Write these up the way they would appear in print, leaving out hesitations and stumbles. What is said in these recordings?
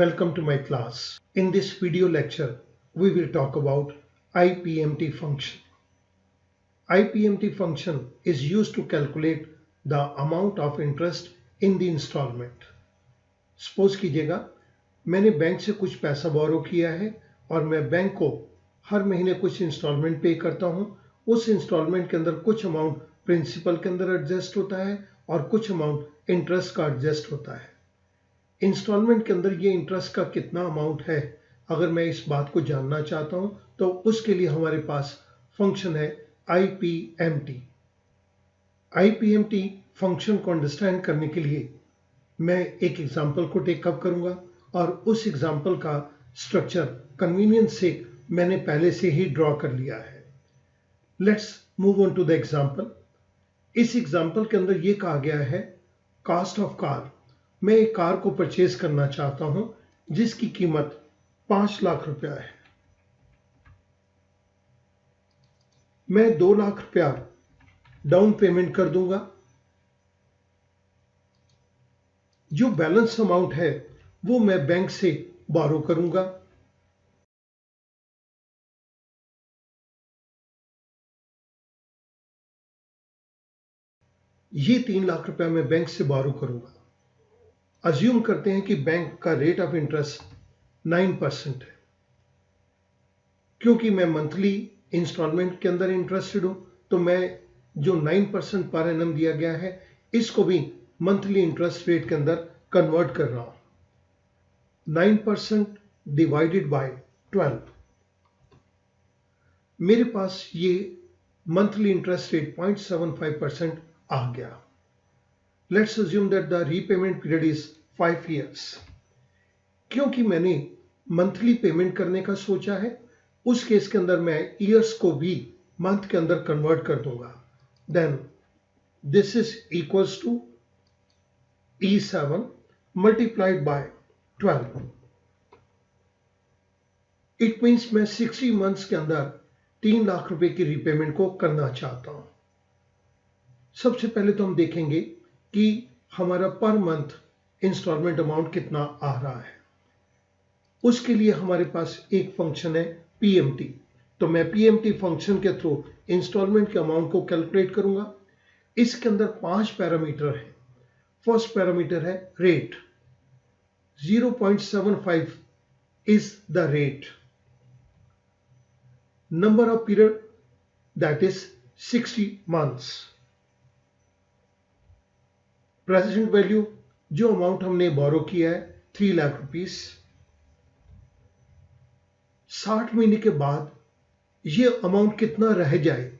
Welcome to my class. In this video lecture, we will talk about IPMT function. IPMT function is used to calculate the amount of interest in the installment. Suppose कीजिएगा मैंने bank से कुछ पैसा बोरो किया है और मैं bank को हर महीने कुछ इंस्टॉलमेंट पे करता हूँ। उस इंस्टॉलमेंट के अंदर कुछ अमाउंट प्रिंसिपल के अंदर एडजस्ट होता है और कुछ अमाउंट इंटरेस्ट का एडजस्ट होता है। इंस्टॉलमेंट के अंदर ये इंटरेस्ट का कितना अमाउंट है, अगर मैं इस बात को जानना चाहता हूं तो उसके लिए हमारे पास फंक्शन है IPMT। IPMT फंक्शन को अंडरस्टैंड करने के लिए मैं एक एग्जांपल को टेकअप करूंगा और उस एग्जांपल का स्ट्रक्चर कन्वीनियंस से मैंने पहले से ही ड्रॉ कर लिया है। Let's move on to the example. इस एग्जांपल के अंदर ये कहा गया है कॉस्ट ऑफ कार। मैं एक कार को परचेज करना चाहता हूं जिसकी कीमत 5 लाख रुपया है। मैं 2 लाख रुपया डाउन पेमेंट कर दूंगा। जो बैलेंस अमाउंट है वो मैं बैंक से बोरो करूंगा। ये 3 लाख रुपया मैं बैंक से बोरो करूंगा। अज्यूम करते हैं कि बैंक का रेट ऑफ इंटरेस्ट 9% है। क्योंकि मैं मंथली इंस्टॉलमेंट के अंदर इंटरेस्टेड हूं तो मैं जो 9% पर एनम दिया गया है इसको भी मंथली इंटरेस्ट रेट के अंदर कन्वर्ट कर रहा हूं। 9% डिवाइडेड बाय 12। मेरे पास ये मंथली इंटरेस्ट रेट 0.75% आ गया। Let's assume that the repayment period is 5 years. क्योंकि मैंने मंथली पेमेंट करने का सोचा है, उस केस के अंदर मैं ईयर्स को भी मंथ के अंदर कन्वर्ट कर दूंगा। Then this is equals to E7 multiplied by 12. It means मैं 60 मंथ्स के अंदर 3 लाख रुपए की रीपेमेंट को करना चाहता हूं। सबसे पहले तो हम देखेंगे कि हमारा पर मंथ इंस्टॉलमेंट अमाउंट कितना आ रहा है। उसके लिए हमारे पास एक फंक्शन है PMT। तो मैं PMT फंक्शन के थ्रू इंस्टॉलमेंट के अमाउंट को कैलकुलेट करूंगा। इसके अंदर 5 पैरामीटर है। फर्स्ट पैरामीटर है rate. 0.75 is the rate. Number of period that is 60 months. Present value जो अमाउंट हमने बोरो किया है 3 लाख रुपीस। 60 महीने के बाद ये अमाउंट कितना रह जाए।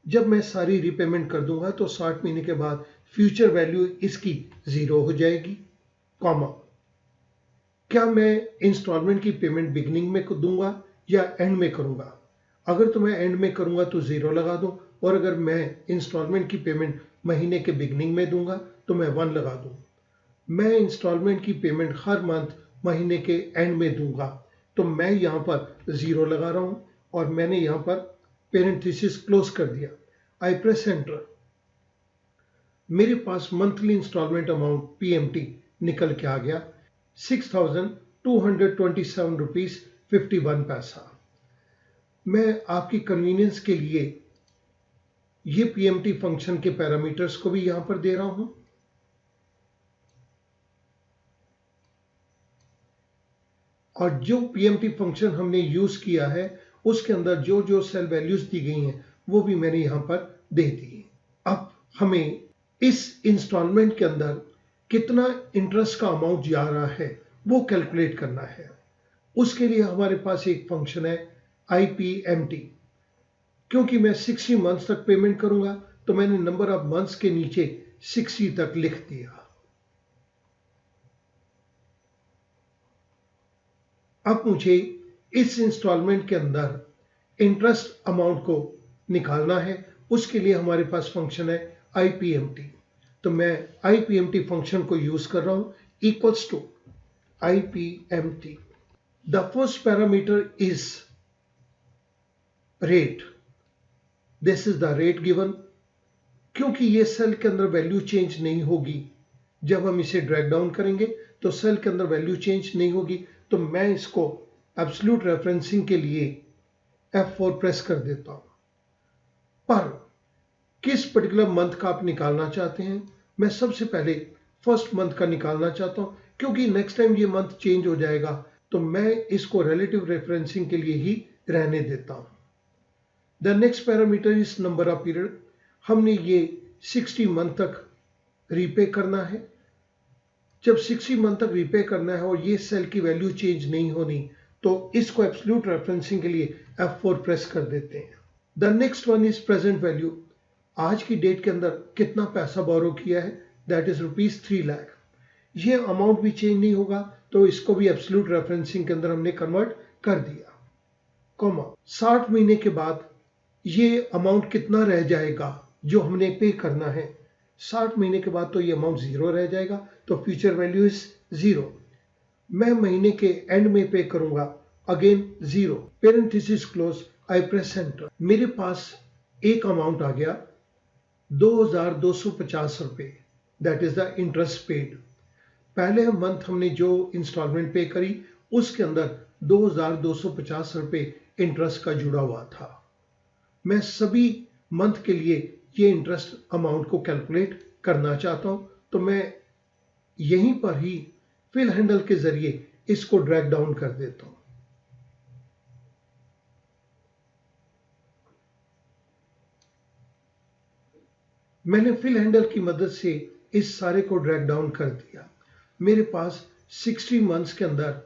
जब मैं सारी रीपेमेंट कर दूंगा तो 60 महीने के बाद फ्यूचर वैल्यू इसकी 0 हो जाएगी। कॉमा, क्या मैं इंस्टॉलमेंट की पेमेंट बिगिनिंग में दूंगा या एंड में करूंगा। अगर तो मैं एंड में करूंगा तो 0 लगा दूं और अगर मैं इंस्टॉलमेंट की पेमेंट महीने के बिगिनिंग में दूंगा तो मैं 1 लगा दूं। मैं इंस्टॉलमेंट की पेमेंट हर मंथ महीने के एंड में दूंगा तो मैं यहां पर 0 लगा रहा हूं और मैंने यहां पर पेरेंथेसिस क्लोज कर दिया। आई प्रेस एंटर। मेरे पास मंथली इंस्टॉलमेंट अमाउंट PMT निकल के आ गया 6,227 रुपीज 51 पैसा। मैं आपकी कन्वीनियंस के लिए ये PMT फंक्शन के पैरामीटर्स को भी यहां पर दे रहा हूं। और जो PMT फंक्शन हमने यूज किया है उसके अंदर जो जो सेल वैल्यूज दी गई हैं वो भी मैंने यहां पर दे दी। अब हमें इस इंस्टॉलमेंट के अंदर कितना इंटरेस्ट का अमाउंट जा रहा है वो कैलकुलेट करना है। उसके लिए हमारे पास एक फंक्शन है IPMT। क्योंकि मैं 60 मंथ्स तक पेमेंट करूंगा तो मैंने नंबर ऑफ मंथ्स के नीचे 60 तक लिख दिया। अब मुझे इस इंस्टॉलमेंट के अंदर इंटरेस्ट अमाउंट को निकालना है। उसके लिए हमारे पास फंक्शन है IPMT। तो मैं IPMT फंक्शन को यूज कर रहा हूं equals to IPMT। The first parameter is rate. This is the rate given. क्योंकि ये सेल के अंदर वैल्यू चेंज नहीं होगी, जब हम इसे ड्रैग डाउन करेंगे तो सेल के अंदर वैल्यू चेंज नहीं होगी, तो मैं इसको एब्सोल्यूट रेफरेंसिंग के लिए F4 प्रेस कर देता हूं। पर किस पर्टिकुलर मंथ का आप निकालना चाहते हैं? मैं सबसे पहले फर्स्ट मंथ का निकालना चाहता हूं, क्योंकि नेक्स्ट टाइम ये मंथ चेंज हो जाएगा, तो मैं इसको रिलेटिव रेफरेंसिंग के लिए ही रहने देता हूं। The next parameter is number of period. हमने ये 60 मंथ तक रीपे करना है। जब 60 मंथ तक रीपे करना है और ये सेल की वैल्यू चेंज नहीं होनी, तो इसको एब्सोल्यूट रेफरेंसिंग के लिए F4 प्रेस कर देते हैं। The next one is present value. आज की डेट के अंदर कितना पैसा बोरो किया है, दैट इज ₹3 लाख। ये अमाउंट भी चेंज नहीं होगा, तो इसको भी एब्सोल्यूट रेफरेंसिंग के अंदर हमने कन्वर्ट कर दिया। कॉमा 60 महीने के बाद ये अमाउंट कितना रह जाएगा जो हमने पे करना है। 60 महीने के बाद तो ये अमाउंट 0 रह जाएगा, तो फ्यूचर वैल्यू इज 0। मैं महीने के एंड में पे करूंगा, अगेन 0, पेरेंथेसिस क्लोज, आई प्रेस एंटर। मेरे पास एक अमाउंट आ गया 2250 रुपए, that is the interest paid. पहले मंथ हमने जो इंस्टॉलमेंट पे करी उसके अंदर 2250 रुपए इंटरेस्ट का जुड़ा हुआ था। मैं सभी मंथ के लिए ये इंटरेस्ट अमाउंट को कैलकुलेट करना चाहता हूं, तो मैं यहीं पर ही फिल हैंडल के जरिए इसको ड्रैग डाउन कर देता हूं। मैंने फिल हैंडल की मदद से इस सारे को ड्रैग डाउन कर दिया। मेरे पास 60 मंथ्स के अंदर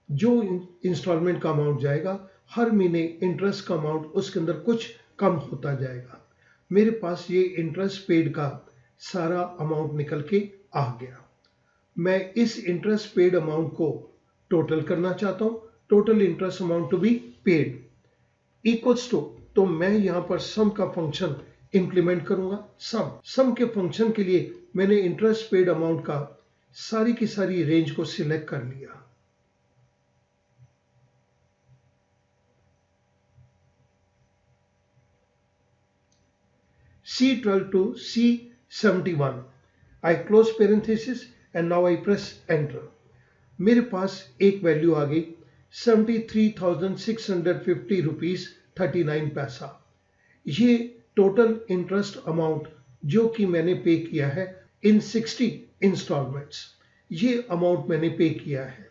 जो इंस्टॉलमेंट का अमाउंट जाएगा, हर महीने इंटरेस्ट का अमाउंट उसके अंदर कुछ कम होता जाएगा। मेरे पास ये इंटरेस्ट पेड का सारा अमाउंट निकल के आ गया। मैं इस इंटरेस्ट पेड अमाउंट को टोटल करना चाहता हूं। Total interest amount to be paid equals to, तो मैं यहां पर सम का फंक्शन इंप्लीमेंट करूंगा। सम के फंक्शन के लिए मैंने इंटरेस्ट पेड अमाउंट का सारी की सारी रेंज को सिलेक्ट कर लिया। C12 to C71। I close parenthesis and now I press enter। मेरे पास एक वैल्यू आ गई 73,650 रुपीज 39 पैसा। ये टोटल इंटरेस्ट अमाउंट जो कि मैंने पे किया है इन 60 इंस्टॉलमेंट्स, ये अमाउंट मैंने पे किया है।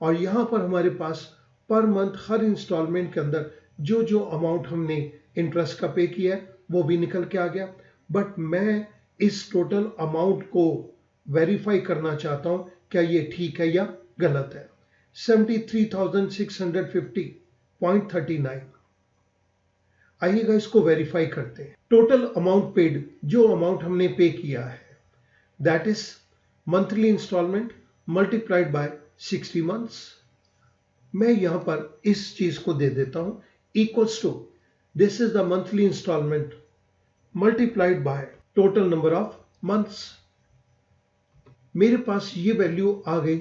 और यहां पर हमारे पास पर मंथ हर इंस्टॉलमेंट के अंदर जो जो अमाउंट हमने इंटरेस्ट का पे किया है वो भी निकल के आ गया। बट मैं इस टोटल अमाउंट को वेरीफाई करना चाहता हूं, क्या ये ठीक है या गलत है। 73,650.39। आइएगा इसको वेरीफाई करते हैं। टोटल अमाउंट पेड, जो अमाउंट हमने पे किया है, that is monthly installment multiplied by 60 months. मैं यहां पर इस चीज को दे देता हूं equals to, this is the monthly installment multiplied by total number of months. मेरे पास ये वैल्यू आ गई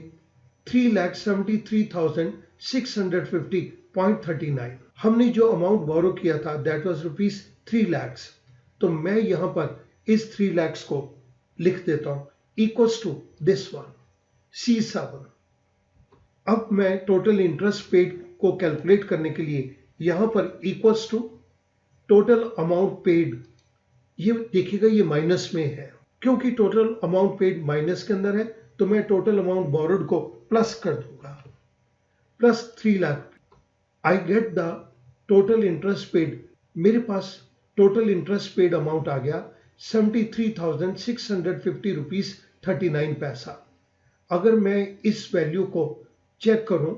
3,73,650.39। हमने जो अमाउंट बोरो किया था दैट वाज ₹3 लाख। तो मैं यहां पर इस 3 लाख को लिख देता हूं equals to this one C7। अब मैं टोटल इंटरेस्ट पेड को कैलकुलेट करने के लिए यहां पर equals to total amount paid, ये देखिएगा ये माइनस में है, क्योंकि टोटल अमाउंट पेड माइनस के अंदर है, तो मैं टोटल अमाउंट बोरोड को प्लस कर दूंगा, plus 3 lakh. I get the total interest paid. मेरे पास टोटल इंटरेस्ट पेड अमाउंट आ गया 73,650 रुपीज 39 पैसा। अगर मैं इस वैल्यू को चेक करूं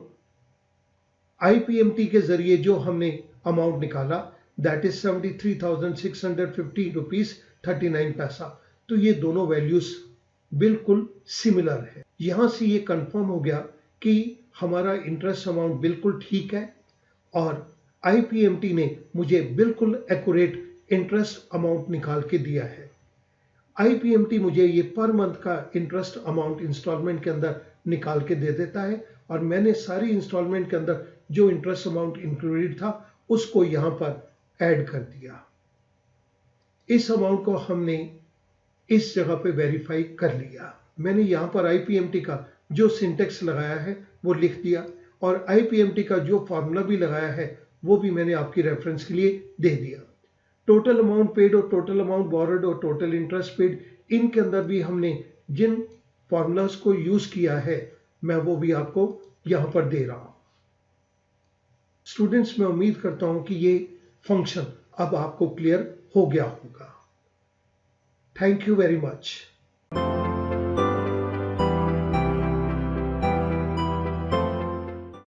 IPMT के जरिए जो हमने अमाउंट निकाला दैट इज 73,650 रुपीज 39 पैसा, तो ये दोनों वैल्यूज बिल्कुल सिमिलर है। यहां से ये कंफर्म हो गया कि हमारा इंटरेस्ट अमाउंट बिल्कुल ठीक है और IPMT ने मुझे बिल्कुल एक्यूरेट इंटरेस्ट अमाउंट निकाल के दिया है। IPMT मुझे ये पर मंथ का इंटरेस्ट अमाउंट इंस्टॉलमेंट के अंदर निकाल के दे देता है और मैंने सारी इंस्टॉलमेंट के अंदर जो इंटरेस्ट अमाउंट इंक्लूडेड था उसको यहां पर ऐड कर दिया। इस अमाउंट को हमने इस जगह पे वेरीफाई कर लिया। मैंने यहां पर IPMT का जो सिंटेक्स लगाया है वो लिख दिया, और IPMT का जो फॉर्मूला भी लगाया है वो भी मैंने आपकी रेफरेंस के लिए दे दिया। टोटल अमाउंट पेड और टोटल अमाउंट बोरोड और टोटल इंटरेस्ट पेड, इनके अंदर भी हमने जिन फॉर्मूलाज को यूज किया है मैं वो भी आपको यहां पर दे रहा हूं। स्टूडेंट्स, मैं उम्मीद करता हूं कि ये फंक्शन अब आपको क्लियर हो गया होगा। Thank you very much.